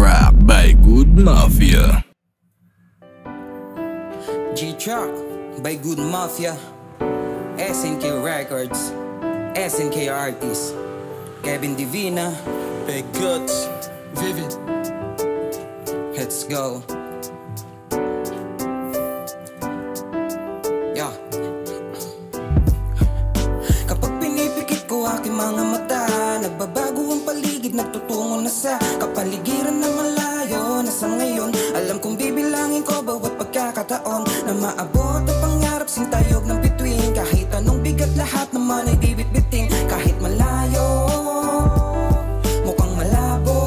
G-Trap by Good Mafia. G-Trap by Good Mafia, SNK Records, SNK Artists, Kevin Divina, Big Guts, Vivid. Let's go. Yeah. Kapag pinipikit ko aking mga mata, nagbabago ang paligid, nagtutungo na sa kapaligiran na malayo. Na sa ngayon, alam kong bibilangin ko bawat pagkakataon na maabot ang pangarap, sintayog ng bituin. Kahit anong bigat, lahat naman ay bibit-biting. Kahit malayo, mukhang malabo,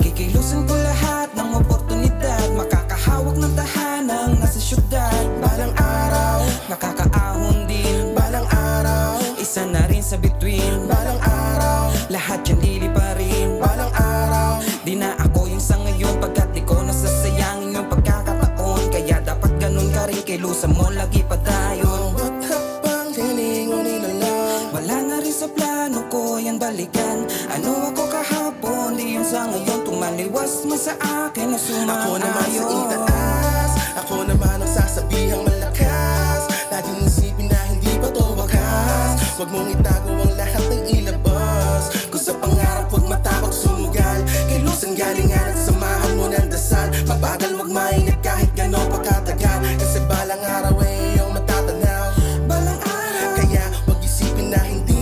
kikilusan ko lahat ng oportunidad. Makakahawak ng tahanang nasa syudad. Balang araw, nakakaahon din. Balang araw, isa na rin sa bituin. Balang araw, lahat yan liliparin. Balang araw, di na ako yung sa ngayon, pagkat di ko nasasayangin yung pagkakataon. Kaya dapat ganun ka rin, kilusan mo lagi pa tayo. Bawat habang lilingunin na lang, Wala na rin sa plano ko yan balikan. Ano ako kahapon, di yun sa ngayon. Tumaliwas man sa akin na ako naman sa sumayon. itaas, ako naman ang sasabihang malakas. Laging isipin na hindi pa to wakas. Huwag mong itago ang lahat ng ilabas. Kung sa pangarap huwag matapag sumugal, kilusan galingan at samahan mo ng dasal. Mabagal huwag mainip kahit gano'n pa katagal, kasi balang araw ay iyong matatanaw. Balang araw, Kaya huwag isipin na hindi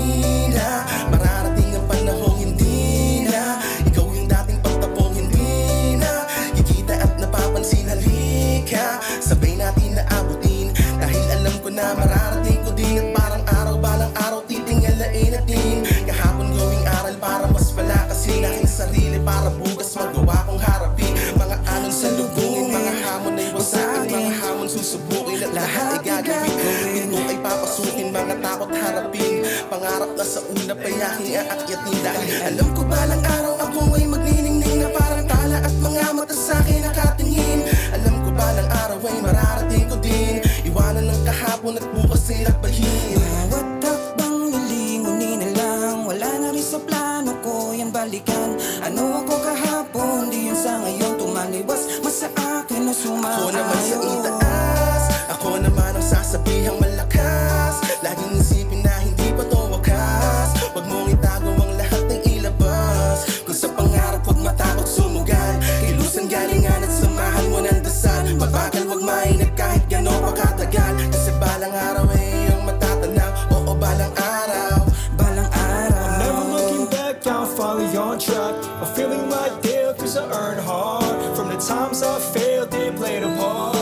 na mararating ang panahong hindi na ikaw yung dating pagtapong hindi na kikita at napapansin. Halika, sabay natin na abutin, dahil alam ko na mararating ko din. At parang araw, balang araw titingalain natin. Kahapon gawing aral para mas palakasin aking sarili, para bukas magawa kong harapin mga anong salubungin, mga hamon ay wasakin, mga hamon susubukin, at lahat ay gagawin. Ito ay papasukin, mga takot harapin. Pangarap na sa ulap ay aking aakyatin, dahil alam ko balang araw ako ay magniningning na parang tala at mga mata sa'kin nakatingin. Alam ko balang araw ay mararating ko din, iwanan ng kahapon at bukas ay lakbayin. bawat takbang lilingunin na lang. Wala na rin sa plano ko yan balikan. Ano ako kahapon, di yun sa ngayon. Tumaliwas mas sa akin na Ako naman sa sumayon. itaas, ako naman ang sasabihang malakas. Laging isipin na hindi pa to wakas. Huwag mong itago ang lahat ng ilabas. Kung sa pangarap huwag matakot sumugal, kilusan galingan at samahan mo ng dasal. Mabagal huwag mainip kahit gano'n pa katagal, kasi balang araw ay iyong matatanaw. Oo, balang araw. Balang araw, Never looking back, I'm finally on track. I'm feeling like Dale cause I earned hard. From the times I failed, they played a part.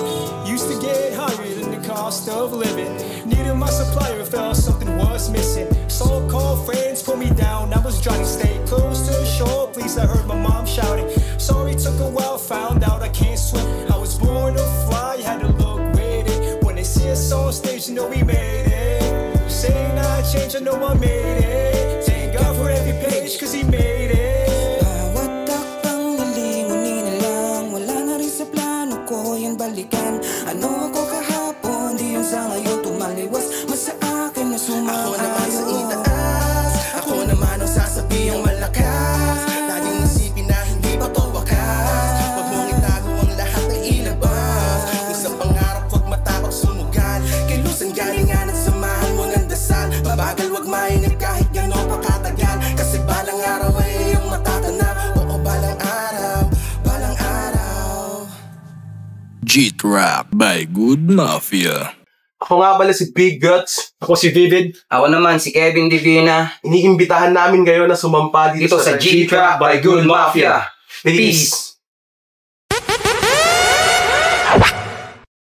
Used to get higher than the cost of living. Needed my supplier, felt something was missing. So-called friends pulled me down, I was trying to stay close to the shore. Please, I heard my mom shouting. Sorry, took a while, found out I can't swim. I was born to fly, had to look with it. When they see us on stage, you know we made it. Saying I changed, I know I made it. Thank God for every page, cause he made it. bawat takbang lilingunin na lang. Wala na rin sa plano ko yan balikan. Ano ako kahapon, di yun sa ngayon. Tumaliwas mas sa akin na Ako naman sa sumayon. itaas, ako naman ang sasabihang malakas. Laging isipin na hindi pa to wakas. Huwag mong itago ang lahat ng ilabas. Kung sa pangarap huwag matakot sumugal, kilusan galingan at samahan mo ng dasal. Mabagal huwag mainip kahit gano'n pa katagal, kasi balang araw ay iyong matatanaw. Oo, balang araw, balang araw. G-Trap by Good Mafia. Ako nga pala si Big Guts. Ako si Vivid. Ako naman si Kevin Divina. Iniimbitahan namin ngayon na sumampa dito sa G-Trap by Good Mafia. Peace!